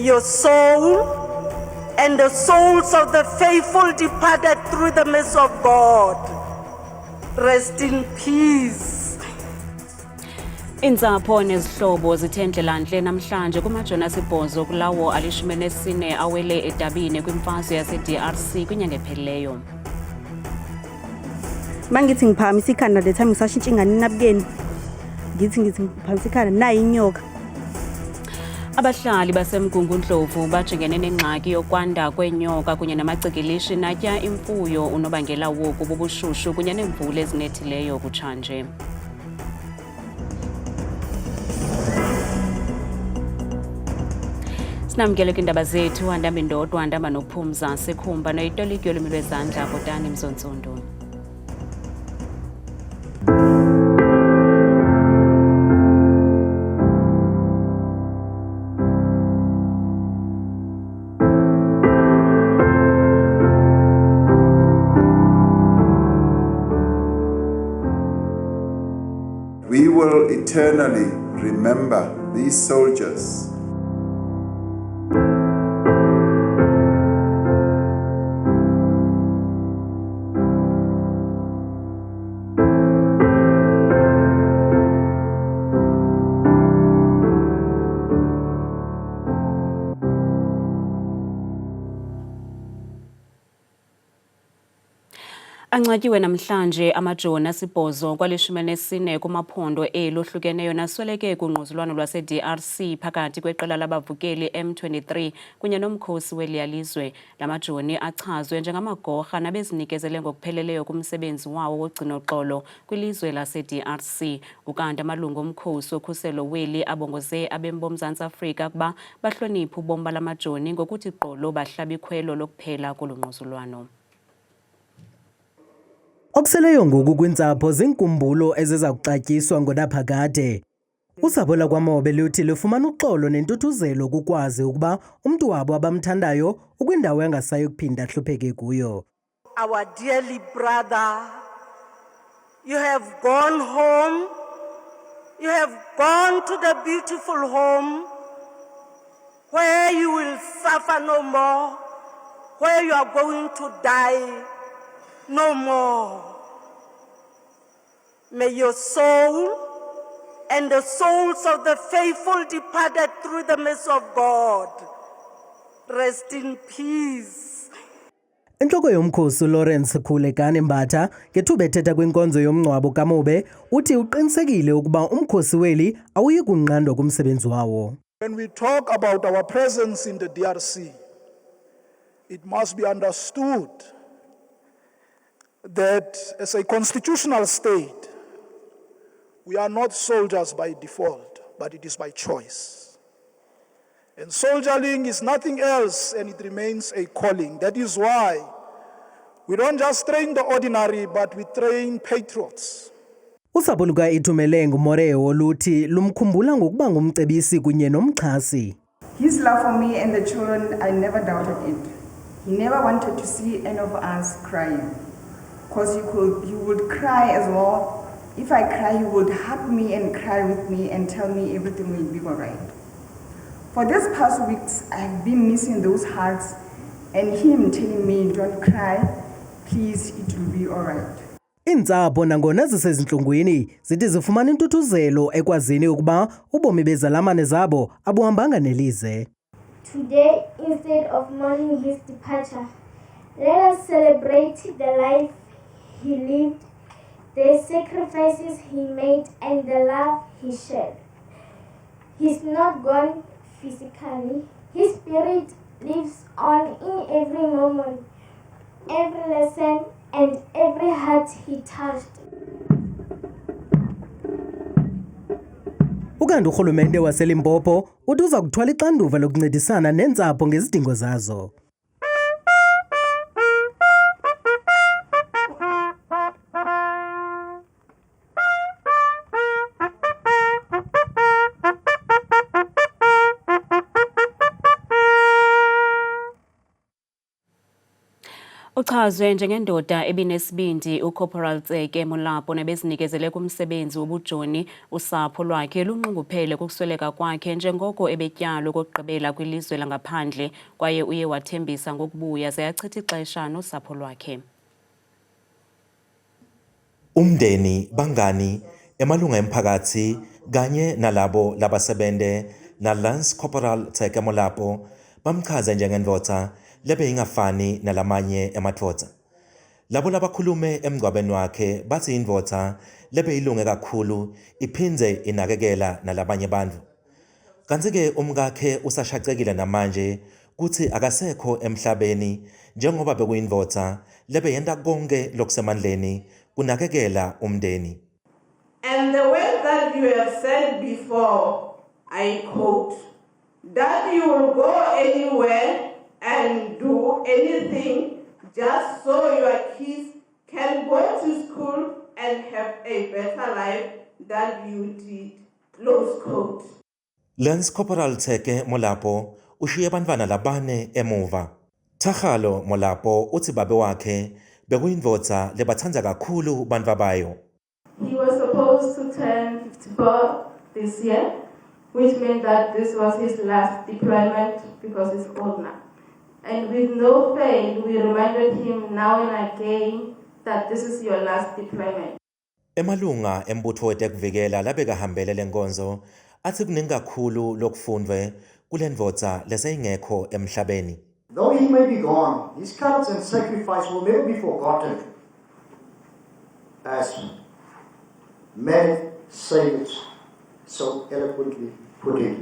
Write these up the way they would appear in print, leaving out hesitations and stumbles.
your soul and the souls of the faithful departed through the mercy of God rest in peace. Intsapho nezihlobo zithendlelantle namhlanje kumajoni asibhozo kulawo ali-14 awele edabini kwimfazwe yase-DRC kwinyanga ephelileyo. Mangithi ngiphakamisa ikhanda le time ngisashintsha ingane nabukeni. Ngithi ngiphakamisa ikhanda nayi inyoka. Abahlali baseMgungundlovu bajengene nengxaki yokwanda kwenyoka kunye namacikilishi natya imfuyo unobangela woku bubushushu kunye neemvula ezinethileyo kutshanje. Sinamkele kwindaba zethu andambi ndodwa andamba nophumza sikhumba noyitoliki yolwimi lwezandla Bhotani Mzontsundu. We will eternally remember these soldiers. Ancatyiwe namhlanje amajoni asibhozo kwali-14 kumaphondo ehlukeneyo nasweleke kungquzulwano lwase-DRC phakathi kweqela labavukeli M23 kunye nomkhosi weliyalizwe. La majoni achazwe njengamagorha nabezinikezele ngokupheleleyo kumsebenzi wawo wogcino-xolo kwilizwe lase-DRC. Ukanti amalungu omkhosi wokhuselo weli abongoze abemi boMzantsi Afrika ukuba bahloniphe ubomi bala majoni ngokuthi qolo bahlaba ikhwelo lokuphela kolu ngquzulwano. Okuseleyo ngoku kwintsapho zinkumbulo eziza kuxatyiswa ngonaphakade. Usapho lakwaMobe luthi lufumana uxolo nentuthuzelo kukwazi ukuba umntu wabo abamthandayo ukwindawo engasayi kuphinda ahlupheke kuyo. Our dearly brother, you have gone home. You have gone to the beautiful home where you will suffer no more, where you are going to die no more. May your soul and the souls of the faithful departed through the mercy of God rest in peace. Intloko yomkhosi Lawrence Khulekani Mbatha ngethuba ethetha kwinkonzo yomngcwabo kaMobe uthi uqinisekile ukuba umkhosi weli awuyi kunqandwa kumsebenzi wawo. When we talk about our presence in the DRC, it must be understood that as a constitutional state, we are not soldiers by default, but it is by choice. And soldiering is nothing else, and it remains a calling. That is why we don't just train the ordinary, but we train patriots. Usapho luka Itumeleng Moreo luthi lumkhumbula ngokuba ngumcebisi kunye nomxhasi. His love for me and the children, I never doubted it. He never wanted to see any of us crying. Because he would cry as well. If I cry, he would hug me and cry with me and tell me everything will be all right. For these past weeks, I've been missing those hugs and him telling me, don't cry, please, it will be all right. Iintsapho nangona zisezintlungwini zithi zifumana intuthuzelo ekwazini ukuba ubomi bezalamane zabo abuhambanga nelize. Today, instead of mourning his departure, let us celebrate the life he lived, the sacrifices he made, and the love he shared. He's not gone physically. His spirit lives on in every moment, every lesson, and every heart he touched. Ukanti urhulumente waseLimpopo uthi uza kuthwala ixanduva lokuncedisana neentsapho ngezidingo zazo. Uchazwe njengendoda ebinesibindi uCorporal Tseke Molapo nebezinikezele kumsebenzi wobujoni usapho lwakhe lunxunguphele kukusweleka kwakhe njengoko ebetyalo kokugqibela kwilizwe langaphandle kwaye uye wathembisa ngokubuya ze achitha ixesha nosapho lwakhe. Umndeni, bangani, emalunga emphakathi kanye nalabo labasebende na Lance Corporal Tseke Molapo bamchaza njengendvodza lebeyingafani nalamanye emadvodza. Labo labakhulume emngcwabeni wakhe bathi indvodza lebeyilunge kakhulu iphindze inakekela nalabanye bantfu. Kanti-ke umkakhe usashacekile namanje kuthi akasekho emhlabeni njengoba bekuyindvodza lebeyenta konke lokusemandleni kunakekela umndeni. And the way that you have said before, I quote, that you will go anywhere and do anything just so your kids can go to school and have a better life than you did, close quote. Lance Corporal Tseke Molapo ushiye bantfwana labane emuva. Thakgalo Molapo uthi babe wakhe bekuyindvodza lebatsandza kakhulu bantfwa bayo. He was supposed to turn 54 this year, which meant that this was his last deployment because he's old now. And with no fail, we reminded him now and again that this is your last deployment. Emalunga embutho wetekuvikela labekahambele lenkonzo athi kuningi kakhulu lokufundwe kulendvodza leseyingekho emhlabeni. Though he may be gone, his courage and sacrifice will never be forgotten. As men say it so eloquently put it,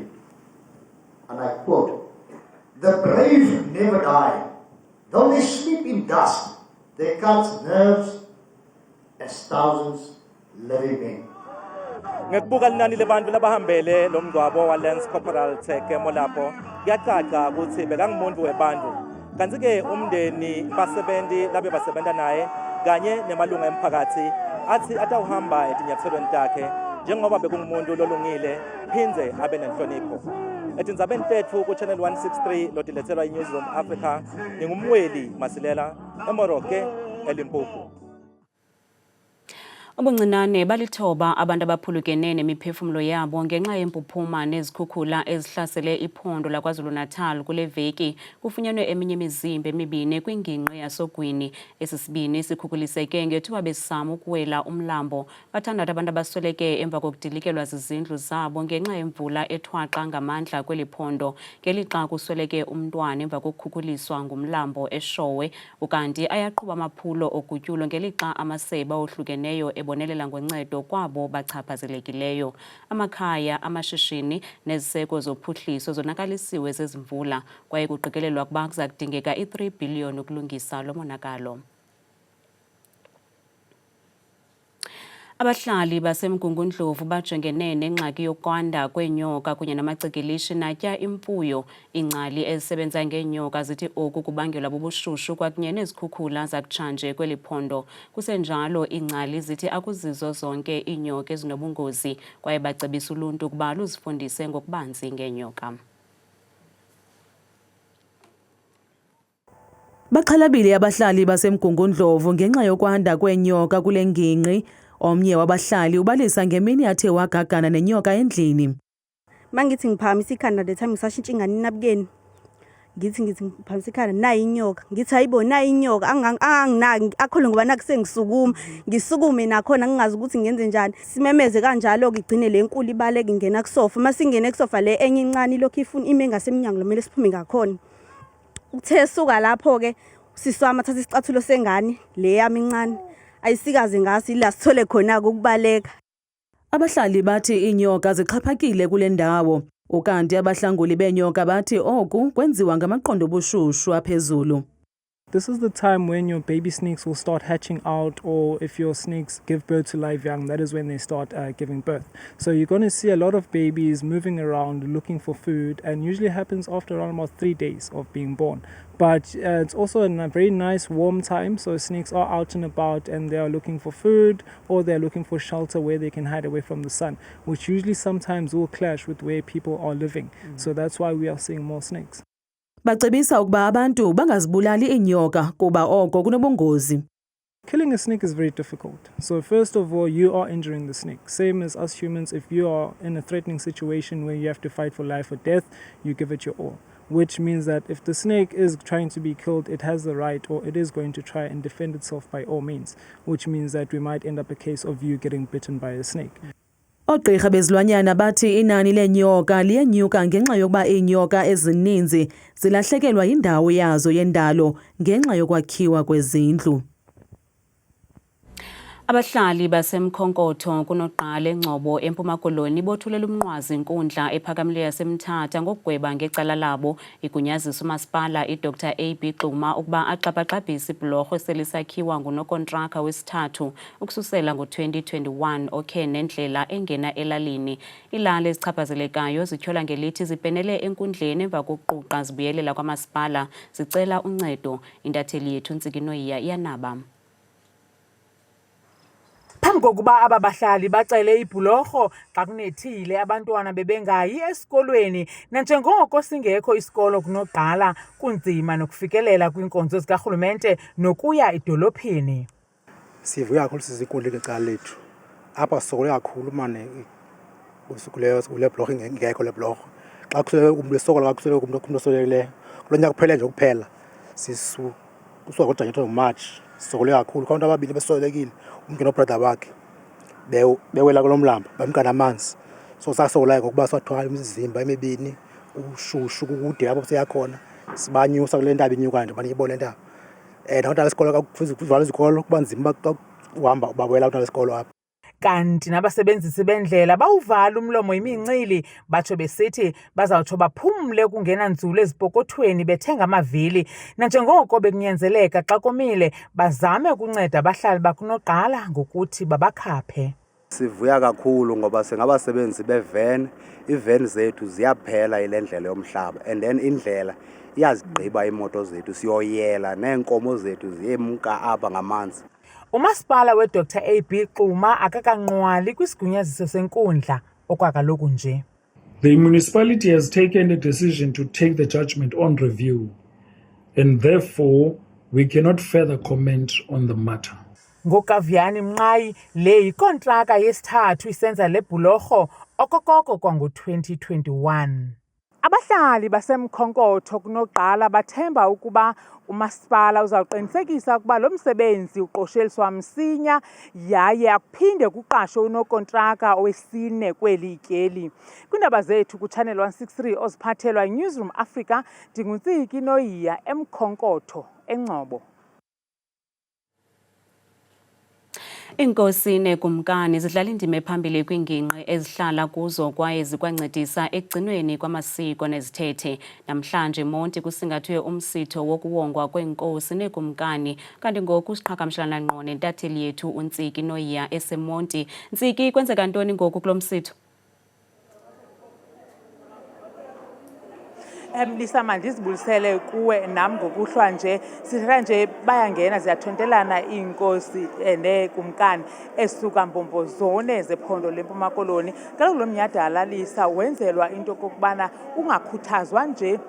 and I quote, "The brave never die. Though they sleep in dust, they cut nerves as thousands living men." Ngekubuka linani lebantu labahambele lo mngcwabo wa Lance Corporal Tseke Molapo kuyacaca ukuthi bekangumuntu webantu. Kanti-ke umndeni basebendi labe basebenta naye kanye nemalunga emphakathi athi atawuhamba etinyathelweni takhe njengoba bekungumuntu lolungile phindze abe nenhlonipho. Etindzabeni tetfu ku Channel 163 lotiletselwa iNewsroom Africa ngingumweli Masilela eMoroke eLimpopo. Ubuncinane balithoba abantu abaphulukene nemiphefumulo yabo ngenxa yempuphuma nezikhukhula ezihlasele iphondo laKwaZulu-Natal kule veki kufunyanwe eminye imizimba emibini kwingingqi yasogwini. Esisibini sikhukhuliseke ngethuba besama ukuwela umlambo. Bathandathu abantu abasweleke emva kokudilikelwa zizindlu zabo ngenxa yemvula ethwaxa ngamandla kweli phondo ngelixa kusweleke umntwana emva kokukhukhuliswa ngumlambo eShowe ukanti ayaqhuba amaphulo okutyulo ngelixa amasebe ohlukeneyo bonelela ngoncedo kwabo bachaphazelekileyo. Amakhaya, amashishini neziseko zophuhliso zonakalisiwe zezimvula kwaye kuqikelelwa ukuba kuza kudingeka i-3 billion ukulungisa lo monakalo. Abahlali baseMgungundlovu bajongene nengxaki yokwanda kwenyoka kunye namacikilishi natya imfuyo. Ingcali ezisebenza ngeenyoka zithi oku kubangelwa bubushushu kwakunye nezikhukhula zakutshanje kweli phondo. Kusenjalo ingcali zithi akuzizo zonke iinyoka ezinobungozi kwaye bacebisa uluntu ukuba luzifundise ngokubanzi ngeenyoka. Baxhalabile abahlali baseMgungundlovu ngenxa yokwanda kwenyoka kule ngingqi. Omnye wabahlali ubalisa ngemini athe wagagana nenyoka endlini. Mangithi ngiphakamisa ikhanda the time ngisashintsha ingane inabukeni. Ngithi ngiphakamisa ikhanda nayi inyoka. Ngithi hayibo nayi inyoka anginaki akhole ngoba nakusengisukuma. Ngisukume nakhona ngingazi ukuthi ngenze njani. Simemeze kanjalo kugcine lenkulu ibaleke ingena kusofa. Masingene kusofa le enye incane lokho ifuna ime ngasemnyango lomele siphume ngakhona. Uthe suka lapho ke siswama thatha isicathulo sengane le yami incane. Ayisikaze ngasi la sithole khona ukubaleka. Abahlali bathi inyoka zixhaphakile kule ndawo ukanti abahlanguli benyoka bathi oku kwenziwa ngamaqondo obushushu aphezulu. This is the time when your baby snakes will start hatching out, or if your snakes give birth to live young, that is when they start giving birth. So you're going to see a lot of babies moving around looking for food, and usually happens after around about 3 days of being born. But it's also a very nice warm time, so snakes are out and about and they are looking for food or they're looking for shelter where they can hide away from the sun, which usually sometimes will clash with where people are living. So that's why we are seeing more snakes. Bacebisa ukuba abantu bangazibulali iinyoka kuba oko kunobungozi. Killing a snake is very difficult. So first of all, you are injuring the snake. Same as us humans, if you are in a threatening situation where you have to fight for life or death, you give it your all. Which means that if the snake is trying to be killed, it has the right, or it is going to try and defend itself by all means. Which means that we might end up a case of you getting bitten by a snake. Oogqirha bezilwanyana bathi inani leenyoka liyenyuka ngenxa yokuba iinyoka ezininzi zilahlekelwa yindawo yazo yendalo ngenxa yokwakhiwa kwezindlu. Abahlali basemkhonkotho kunoqala eNgcobo eMpuma Koloni bothulela umnqwazi inkundla ephakamileyo yaseMthatha ngokugweba ngecala labo igunyazisa umasipala iDr AB Xuma ukuba axhaphaqabhisa ibhulorho eselisakhiwa ngunokontraka wesithathu ukususela ngo-2021 okhe nendlela engena elalini. Ilali ezichaphazelekayo zityhola ngelithi zibhenele enkundleni emva kokuquqa zibuyelela kwamasipala zicela uncedo. Intatheli yethu Ntsiki Noyiya iyanaba. Phambi kokuba aba bahlali bacele ibhulorho xa kunethile abantwana bebengayi esikolweni nanjengoko singekho isikolo kunoqala kunzima nokufikelela kwinkonzo zikarhulumente nokuya edolophini. Sivuya kakhulu sizinkundla ngecala lethu. Apha sokole kakhulu mane kule blorho ingekho le blorho. Xa kusele umuntu esokola kakusele umuntu osolekileyo. Kulo nyaka kuphela nje kuphela. Sisu kusuka ngoJanuwari ngoMarch sokole kakhulu abantu ababili besolekile. Umntu nobrother bakhe bewela kulomlambo bamkana amanzi so sasola ngokuba sathwala imizimba emibini ushushu kude apho siyakhona sibanyusa kule ndaba inyuka nje baniyibona indaba nabantu besikolo kuvala izikolo kuba nzima uhamba babuyela abantu besikolo apha. Kanti nabasebenzisi bendlela bawuvala umlomo imincili batsho besithi bazawutsho baphumle kungena nzulu ezipokothweni bethenga amavili nanjengoko bekunyanzeleka xa komile bazame ukunceda abahlali bakunoqala ngokuthi babakhaphe. Sivuya kakhulu ngoba singabasebenzi bevan, ivan zethu ziyaphela ile ndlela yomhlaba and then indlela iyazigqiba imoto zethu siyoyela neenkomo zethu ziyemka apha ngamanzi. Umasipala weDr AB Xuma akakanqwali kwisigunyaziso senkundla okwakaloku nje. The municipality has taken a decision to take the judgment on review and therefore we cannot further comment on the matter. NgoKavyani Mnqayi le yikontraka yesithathu isenza le bhulorho okokoko kwango-2021. Abahlali basemkhonkotho kunoqala bathemba ukuba umasipala uzawuqinisekisa ukuba lo msebenzi uqosheliswa msinya yaye akuphinde kuqashwe unokontraka owesine kweli tyeli. Kwiindaba zethu kuChannel 163 oziphathelwa iNewsroom Africa, ndinguNtsiki Noyiya emkhonkotho eNgcobo. Iinkosi neekumkani zidlala indima ephambili kwiingingqi ezihlala kuzo kwaye zikwancedisa ekugcinweni kwamasiko nezithethe. Namhlanje Monti kusingathwe umsitho wokuwongwa kweenkosi neekumkani kanti ngoku siqhagamshelana ngqo nentatheli yethu uNtsiki Noyiya eseMonti. Ntsiki, kwenzeka ntoni ngoku kulo msitho? Lisa mandizibulisele kuwe nam ngokuhlwa nje sithetha nje bayangena ziyathontelana iinkosi neekumkani esuka mbombozone zephondo leMpuma Koloni. Kaloku lo mnyhadala Lisa wenzelwa into kokubana ungakhuthazwa nje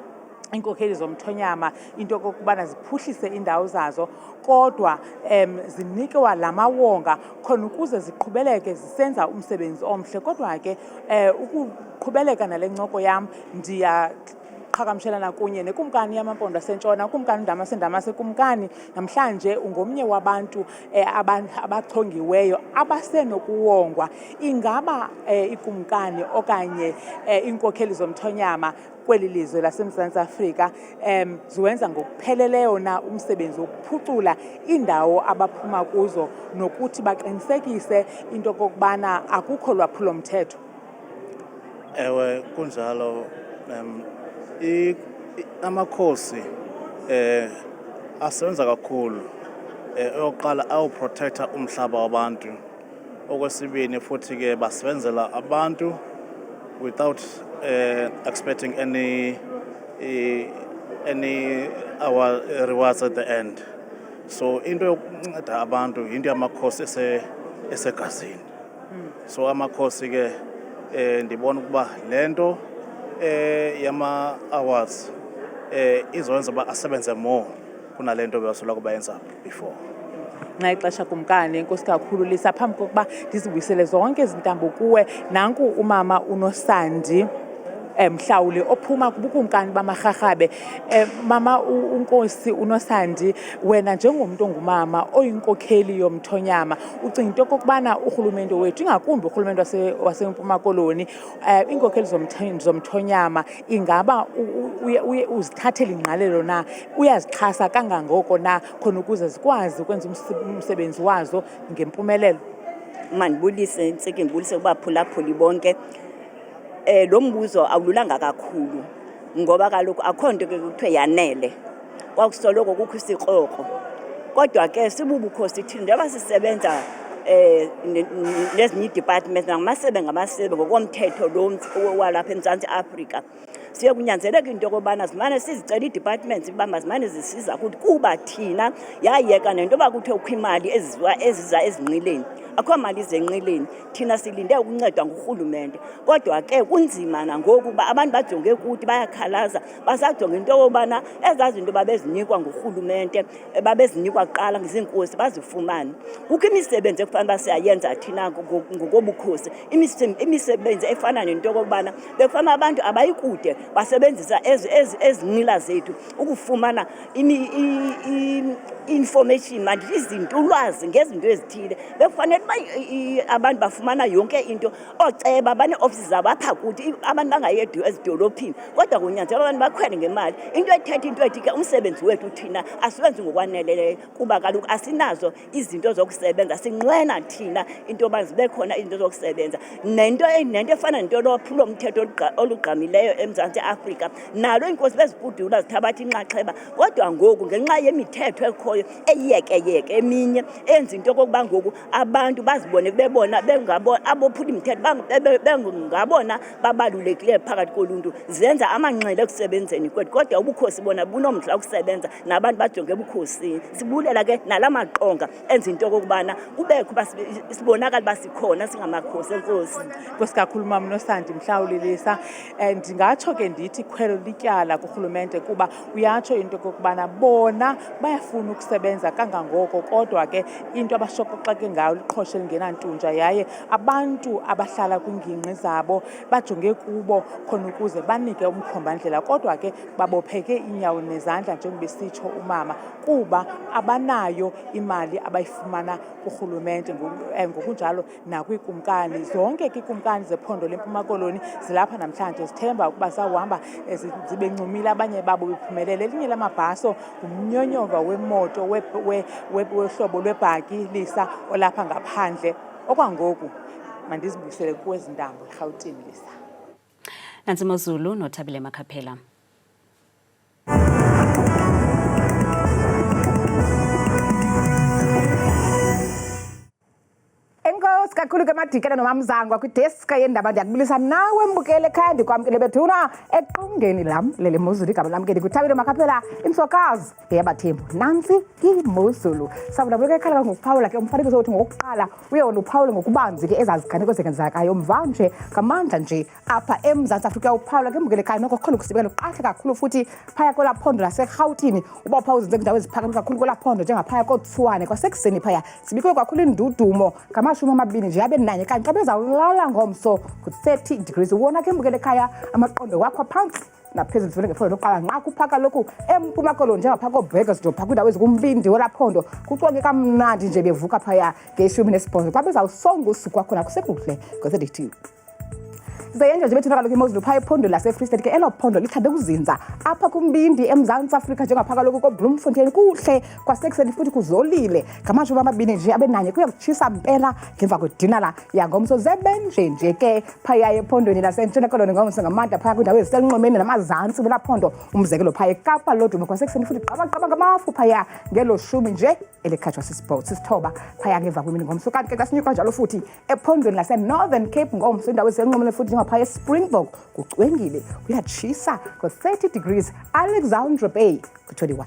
iinkokheli zomthonyama into kokubana ziphuhlise indawo zazo kodwa zinikwa la mawonga khona ukuze ziqhubeleke zisenza umsebenzi omhle. Kodwa ke ukuqhubeleka nale ncoko yam qhagamshelana kunye nekumkani yamampondo asentshona, ukumkani Ndamase kumkani namhlanje ungomnye wabantu abachongiweyo abasenokuwongwa. Ingaba ikumkani okanye iinkokheli zomthonyama kweli lizwe laseMzantsi Afrika ziwenza ngokupheleleyo na umsebenzi wokuphucula indawo abaphuma kuzo nokuthi baqinisekise into kokubana akukho lwaphulomthetho? Ewe kunjalo. Amakhosi asebenza kakhulu oqala awuprotecta umhlaba wabantu. Okwesibini futhi ke basebenzela abantu without expecting any our rewards at the end. So into yokunceda abantu into yamakhosi esegazini. So amakhosi ke ndibona ukuba lento yama awards izokwenza uba asebenze more kunalento bewasoloko bayenza before. Nxa ixesha kumkani enkosi kakhulu Lisa, phambi kokuba ndizibuyisele zonke izintambo kuwe, nanku umama uNosandi Mhlawuli ophuma kubukumkani bamaRharhabe. Mama uNkosi uNosandi, wena njengomuntu ongumama oyinkokheli yomthonyama, ucinga into kokubana urhulumente wethu, ingakumbi urhulumente waseMpuma Koloni, iinkokheli zomthonyama ingaba uzithathela ingqalelo na, uyazixhasa kangangoko na khona ukuze zikwazi ukwenza umsebenzi wazo ngempumelelo? Mandibulise ntsike ngibulise kubaphulaphuli bonke. Lo mbuzo awululanga kakhulu ngoba kaloku akho nto ke kuthiwe yanele, kwakusoloko kukho isikroko. Kodwa ke sibubukhosi thina njengoba sisebenza nezinye departments ngamasebe ngokomthetho lo walapha eMzantsi Afrika, siye kunyanzeleka into yokubana zimane sizicela ii-departments uba zimane zisiza kuthi kuba thina yayeka nento yoba kuthiwe kukho imali eziza ezinqileni. Akho mali zenqileni, thina silinde ukuncedwa ngurhulumente. Kodwa ke kunzima nangoku uba abantu bajonge kuthi bayakhalaza, basajonge into yobana ezazi zinto babezinikwa ngurhulumente, babezinikwa kuqala ngezinkosi bazifumane. Kukho imisebenzi ekufanele uba siyayenza thina ngokobukhosi, imisebenzi efana nento yokubana bekufanele abantu abayikude basebenzisa ezinqila zethu ukufumana information, mandithi izinto, ulwazi ngezinto ezithile. Bekufanele abantu bafumana yonke into, ooceba bane-ofisi zabo apha kuthi, abantu bangayi ezidolophini. Kodwa kunyanzeleka abantu bakhwele ngemali. Into ethi ke umsebenzi wethu thina asiwenzi ngokwaneleleyo kuba kaloku asinazo izinto zokusebenza. Sinqwena thina into yoba zibe khona izinto zokusebenza. Nento efana nento lwaphulomthetho olugqamileyo eMzantsi Afrika, nalo iinkosi bezipudula zithabatha inxaxheba. Kodwa ngoku ngenxa yemithetho ekhoyo eyiyekeyeke eminye enza into yokokuba ngoku abantu bazibone bebona abophula imithetho bengabona babalulekileyo phakathi koluntu, zenza amanqele ekusebenzeni kwethu. Kodwa ubukhosi bona bunomdla wokusebenza nabantu bajonge ebukhosini. Sibulela ke nala maqonga enza into yokokubana kubekho sibonakala uba sikhona singamakhosi. Enkosi. Nkosi kakhulu Mama Nosandi Mhlawuli Lisa. Ndingatsho ke ndithi khwelo lityala kurhulumente kuba uyatsho into yokokubana bona bayafuna ukusebenza kangangoko, kodwa ke into abashokoxeke ngayo liqhosha elingenantunja, yaye abantu abahlala kwiingingqi zabo bajonge kubo khona ukuze banike umkhombandlela. Kodwa ke babopheke iinyawo nezandla njengoba besitsho umama kuba abanayo imali abayifumana kurhulumente. Ngokunjalo nakwiikumkani zonke ke iikumkani zephondo leMpuma Koloni zilapha namhlanje, zithemba ukuba zawuhamba zibe ncumile, abanye babo bephumelele. Elinye lamabhaso ngumnyonyova wemoto wehlobo lwebhaki Lisa olapha ngaphandle. Okwangoku mandizibuyisele kwezi ntambo eRhawutini Lisa. Nantsi Mozulu noThabile Makhaphela. Enkosi kakhulu ke Madikela noMamzangwa kwideska yendaba. Ndiyakubulisa nawe mbukele ekhaya, ndikwamkele bethuna eqongeni lam lele Mozulu. Igama lam ke ndinguThabile Makhaphela, imsokazi eyabathembu. Nantsi iMozulu. Sabulabuleka ekhaya ngokuphawula ke umfanekiso wethu ngokuqala uyona uphawule ngokubanzi ke ezaziganeko zenzekayo mvanje ngamandla nje apha eMzantsi Afrika. Uphawula ke mbukele ekhaya noko khona ukusibekela uqahle kakhulu futhi phaya kwela phondo laseRhawutini. Uba uphawu zenze indawo eziphakame kakhulu kwela phondo njengaphaya koTshwane kwasekuseni phaya sibikwe kakhulu indudumo ngamashumi amabini nje abe nanye kanti xa bezawulala ngomso ku-30 degrees. Uwona ke mbukele ekhaya amaqondo wakho phantsi naphezulu sivele ngefolo lokuqala nqa kuphaka lokhu eMpuma Koloni njengapha koBurgers nje phaa kwindawo ezikumbindi welaphondo kucwonke kamnandi nje bevuka phaya nge-18 xa bezawusonga usuku wakhona kusekuhle ngo-32. Zayenje nje bethuna kaloku iMozulu phaya ephondo laseFree State ke elo phondo lithande ukuzinza apha kumbindi eMzantsi Afrika njengapha kaloku koBloemfontein kuhle kwasekuseni futhi kuzolile ngamashumi amabini nje abe nanye kuya kutshisa mpela ngemva kwedinala yangomso zebenje nje ke phaya ephondweni laseNtshona Koloni ngomso ngamanda phaya kwindawo eziselunxwemeni namazantsi welaphondo. Umzekelo phaya eKapa Lodumo kwasekuseni futhi qabaqaba ngamafu phaya ngelo shumi nje elikhatshwa sisithoba phaya ngemva kwemini ngomso. Kanti ke xa sinyuka njalo futhi ephondweni laseNorthern Cape ngomso indawo eziselunxwemeni futhi phaya eSpringbok kucwengile kuyatshisa ngo-30 degrees. Alexandra Bay ku-21.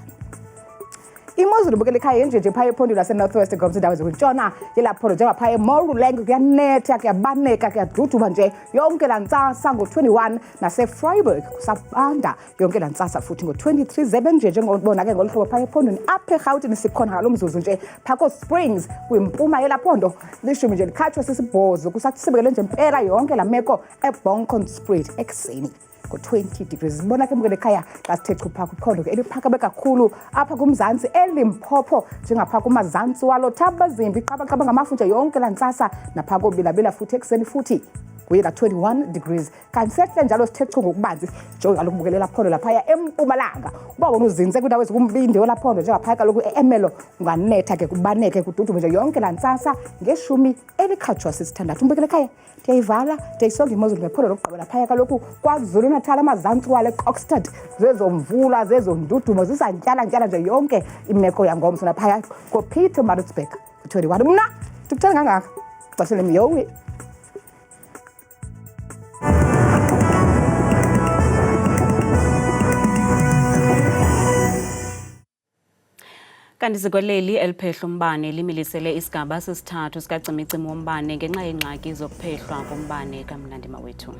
imozulu ibukela ekhaya yenje phaya ephondweni lase-northwest ngomsa indawo ezikuntshona yelaphondo njengaphaya eMoruleng kuyanetha kuyabaneka kuyaduduma nje yonke la ntsasa ngo-21 nase-Freiburg kusabanda yonke la ntsasa futhi ngo-23 zebe nje njengobona-ke ngolu hlobo phaya ephondweni apha eGauteng sikhona ngalo mzuzu nje phako Springs kwimpuma yelaphondo lishumi nje likhatshwe sisibhozo kusasibekele nje impela yonke la meko eBonkonspruit ekuseni ngo-20 degrees. Sibona ke mbukele ekhaya xa sithe chupha kwiphondo eliphakame kakhulu apha kumzantsi eLimpopo njengapha kumazantsi walo Thabazimbi qabaqaba ngamafutha yonke la ntsasa napha kobilabela futhi ekuseni futhi kuye ka-21 degrees. Kanti sehle njalo sithe chu ngokubanzi njengoba kaloku bukelela phondo laphaya eMpumalanga uba wona uzinze kwindawo ezikumbindi welaphondo njengaphaya kaloku eEmelo unganetha ke kubaneke kududume nje yonke la ntsasa ngeshumi elikhatshwa sisithandathu. Mbukele ekhaya ndiyayivala ndiyayisonga imozulu ngephondo lokugqibela phaya kaloku KwaZulu Natal amazantsi wale Kokstad zezomvula zezondudumo zisantyala nje yonke imeko yangomso naphaya koPietermaritzburg 21. Mna ndikuthanda kangaka xesha lemyowi. Kanti zikweleli eliphehla umbane limilisele isigaba sesithathu sikacimicimi wombane ngenxa yengxaki zokuphehlwa kombane kaMnandi Mawethu.